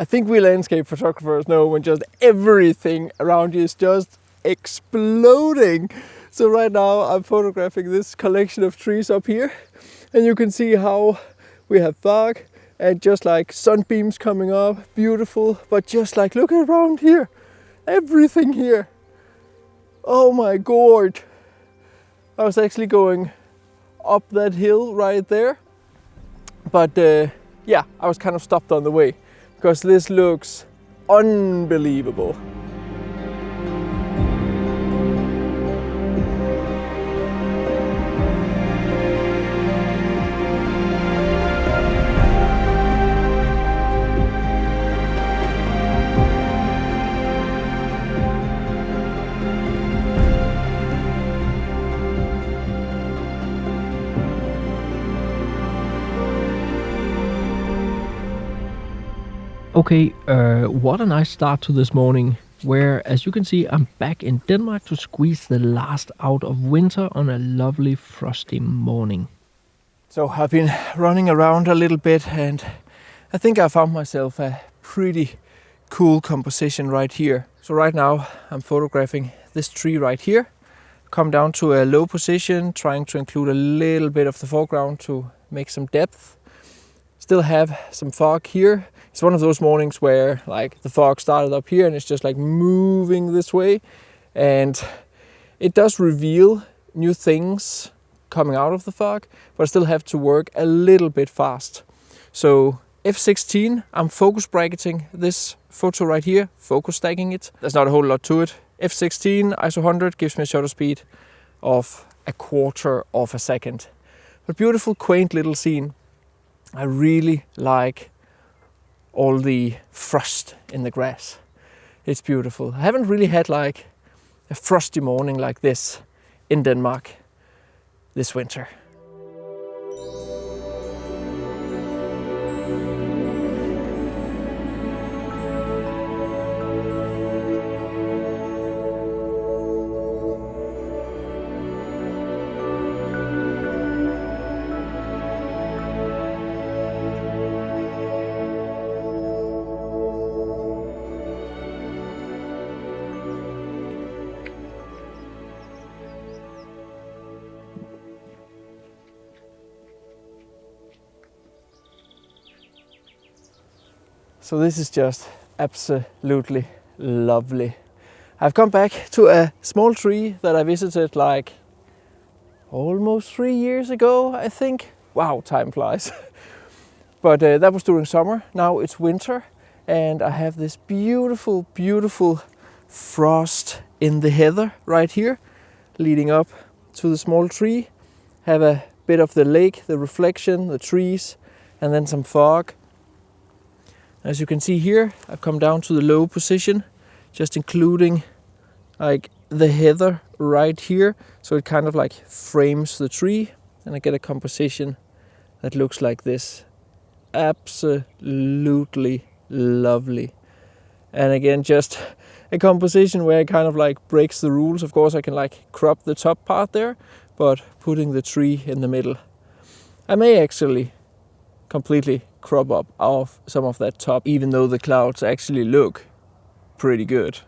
I think we landscape photographers know when just everything around you is just exploding. So right now I'm photographing this collection of trees up here, and you can see how we have fog and just like sunbeams coming up, beautiful. But just like, look around here, everything here. Oh my god. I was actually going up that hill right there, but yeah, I was kind of stopped on the way because this looks unbelievable. Okay, what a nice start to this morning, where, as you can see, I'm back in Denmark to squeeze the last out of winter on a lovely frosty morning. So I've been running around a little bit, and I think I found myself a pretty cool composition right here. So right now I'm photographing this tree right here. Come down to a low position, trying to include a little bit of the foreground to make some depth. Still have some fog here. It's one of those mornings where like the fog started up here and it's just like moving this way, and it does reveal new things coming out of the fog, but I still have to work a little bit fast. So F16, I'm focus bracketing this photo right here, focus stacking it. There's not a whole lot to it. F16 ISO 100 gives me a shutter speed of 1/4 of a second. But beautiful, quaint little scene. I really like all the frost in the grass. It's beautiful. I haven't really had like a frosty morning like this in Denmark this winter. So this is just absolutely lovely. I've come back to a small tree that I visited like almost 3 years ago, I think. Wow, time flies. But that was during summer. Now it's winter, and I have this beautiful, beautiful frost in the heather right here, leading up to the small tree. Have a bit of the lake, the reflection, the trees, and then some fog. As you can see here, I've come down to the low position, just including like the heather right here, so it kind of like frames the tree, and I get a composition that looks like this. Absolutely lovely. And again, just a composition where it kind of like breaks the rules. Of course I can like crop the top part there, but putting the tree in the middle. I may actually completely crop up off some of that top, even though the clouds actually look pretty good.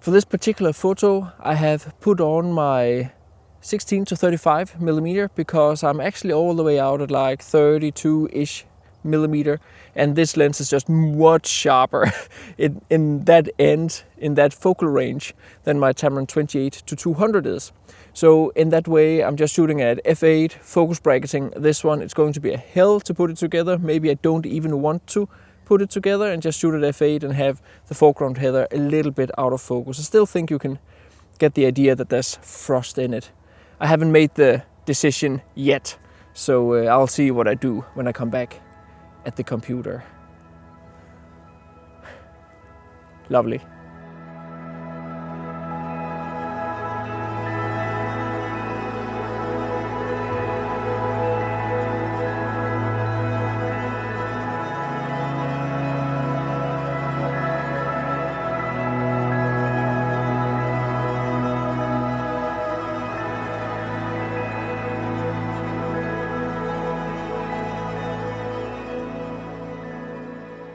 For this particular photo, I have put on my 16 to 35 millimeter because I'm actually all the way out at like 32-ish millimeter, and this lens is just much sharper in that end, in that focal range, than my Tamron 28 to 200 is. So in that way, I'm just shooting at f8, focus bracketing this one. It's going to be a hell to put it together. Maybe I don't even want to put it together and just shoot at f8 and have the foreground heather a little bit out of focus. I still think you can get the idea that there's frost in it. I haven't made the decision yet, so I'll see what I do when I come back at the computer. Lovely.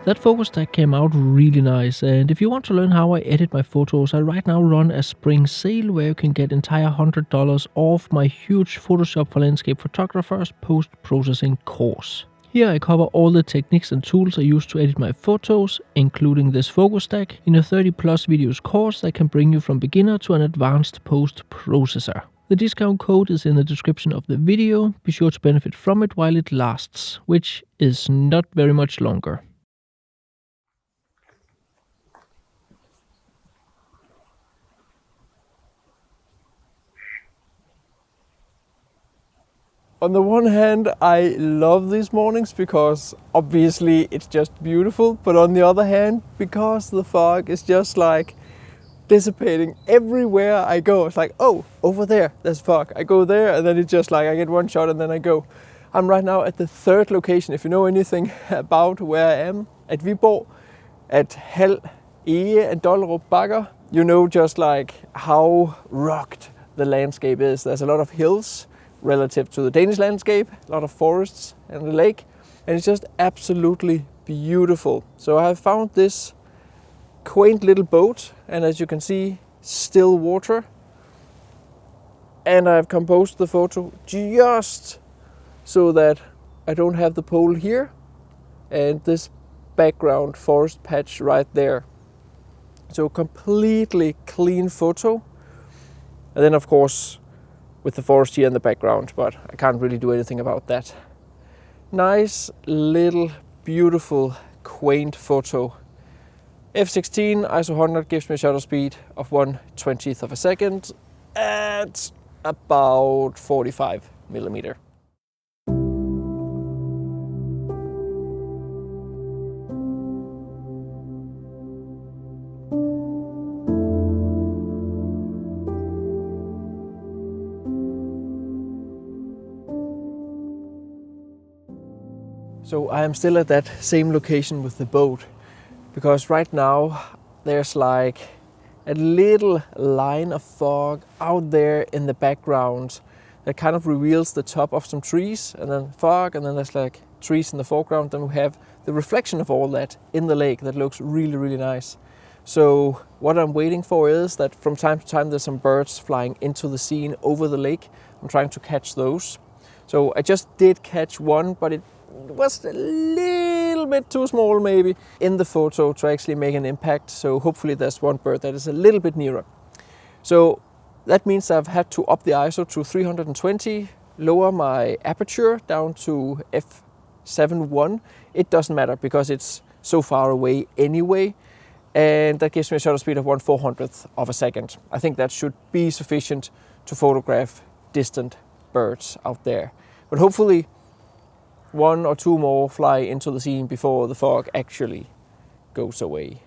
That focus stack came out really nice, and if you want to learn how I edit my photos, I right now run a spring sale where you can get entire $100 off my huge Photoshop for landscape photographers post-processing course. Here I cover all the techniques and tools I use to edit my photos, including this focus stack, in a 30 plus videos course that can bring you from beginner to an advanced post-processor. The discount code is in the description of the video. Be sure to benefit from it while it lasts, which is not very much longer. On the one hand, I love these mornings because obviously it's just beautiful, but on the other hand, because the fog is just like dissipating everywhere I go. It's like, oh, over there, there's fog. I go there and then it's just like I get one shot and then I go. I'm right now at the third location. If you know anything about where I am, at Viborg, at Hald, Ege and Dollerup Bakker, you know just like how rocked the landscape is. There's a lot of hills relative to the Danish landscape, a lot of forests and the lake, and it's just absolutely beautiful. So I have found this quaint little boat, and as you can see, still water, and I've composed the photo just so that I don't have the pole here and this background forest patch right there. So completely clean photo, and then of course with the forest here in the background, but I can't really do anything about that. Nice little beautiful quaint photo. F16 ISO 100 gives me a shutter speed of 1/20th of a second at about 45 millimeter. So I am still at that same location with the boat, because right now there's like a little line of fog out there in the background that kind of reveals the top of some trees, and then fog, and then there's like trees in the foreground. Then we have the reflection of all that in the lake that looks really, really nice. So what I'm waiting for is that from time to time there's some birds flying into the scene over the lake. I'm trying to catch those. So I just did catch one, but it was a little bit too small maybe in the photo to actually make an impact. So hopefully there's one bird that is a little bit nearer. So that means I've had to up the ISO to 320, lower my aperture down to f7.1. It doesn't matter because it's so far away anyway. And that gives me a shutter speed of 1/400th of a second. I think that should be sufficient to photograph distant birds out there. But hopefully one or two more fly into the scene before the fog actually goes away.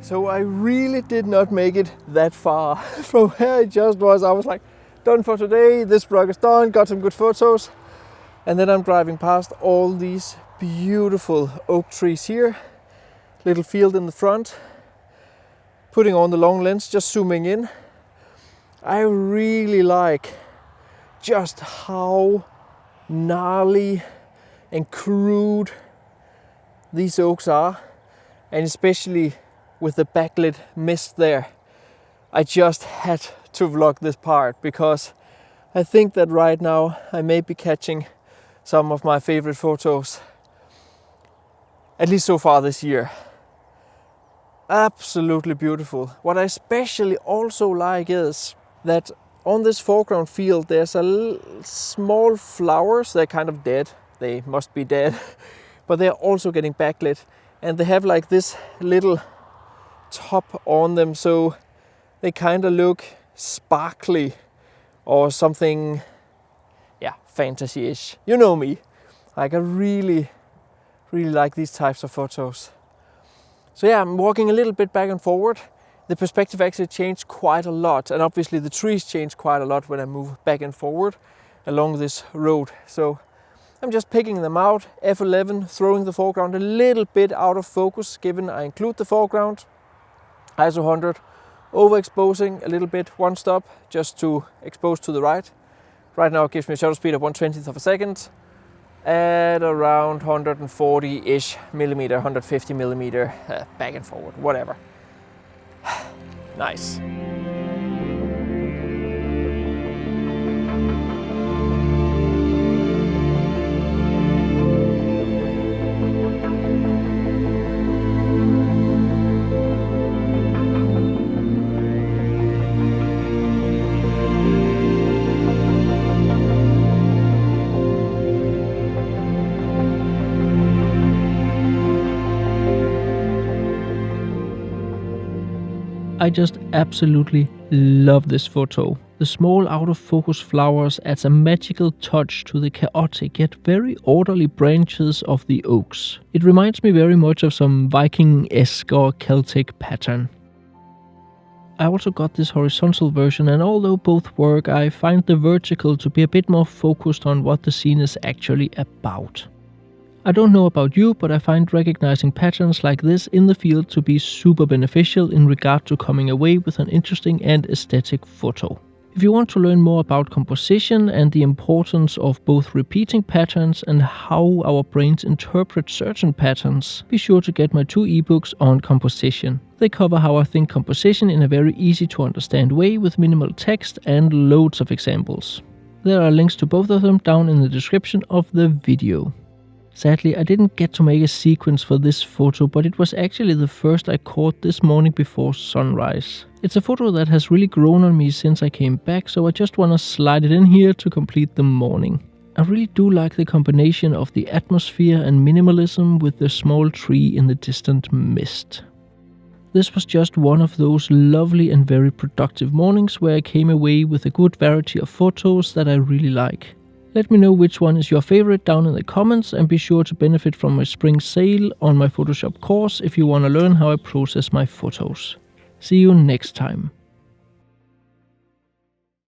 So I really did not make it that far from where I just was. I was like, done for today, this vlog is done, got some good photos. And then I'm driving past all these beautiful oak trees here, little field in the front, putting on the long lens, just zooming in. I really like just how gnarly and crude these oaks are, and especially with the backlit mist there. I just had to vlog this part because I think that right now I may be catching some of my favorite photos, at least so far this year. Absolutely beautiful. What I especially also like is that on this foreground field there's a small flowers. They're kind of dead. They must be dead, but they're also getting backlit, and they have like this little top on them, so they kind of look sparkly or something, yeah, fantasy-ish. You know me. Like I really like these types of photos. So yeah, I'm walking a little bit back and forward. The perspective actually changed quite a lot, and obviously the trees change quite a lot when I move back and forward along this road. So I'm just picking them out, F11, throwing the foreground a little bit out of focus, given I include the foreground. ISO 100, overexposing a little bit, one stop, just to expose to the right. Right now it gives me a shutter speed of 1/20th of a second at around 140-ish millimeter, 150 millimeter, back and forward, whatever. Nice. I just absolutely love this photo. The small out-of-focus flowers adds a magical touch to the chaotic yet very orderly branches of the oaks. It reminds me very much of some Viking-esque or Celtic pattern. I also got this horizontal version, and although both work, I find the vertical to be a bit more focused on what the scene is actually about. I don't know about you, but I find recognizing patterns like this in the field to be super beneficial in regard to coming away with an interesting and aesthetic photo. If you want to learn more about composition and the importance of both repeating patterns and how our brains interpret certain patterns, be sure to get my 2 ebooks on composition. They cover how I think composition in a very easy to understand way with minimal text and loads of examples. There are links to both of them down in the description of the video. Sadly, I didn't get to make a sequence for this photo, but it was actually the first I caught this morning before sunrise. It's a photo that has really grown on me since I came back, so I just want to slide it in here to complete the morning. I really do like the combination of the atmosphere and minimalism with the small tree in the distant mist. This was just one of those lovely and very productive mornings where I came away with a good variety of photos that I really like. Let me know which one is your favorite down in the comments, and be sure to benefit from my spring sale on my Photoshop course if you want to learn how I process my photos. See you next time.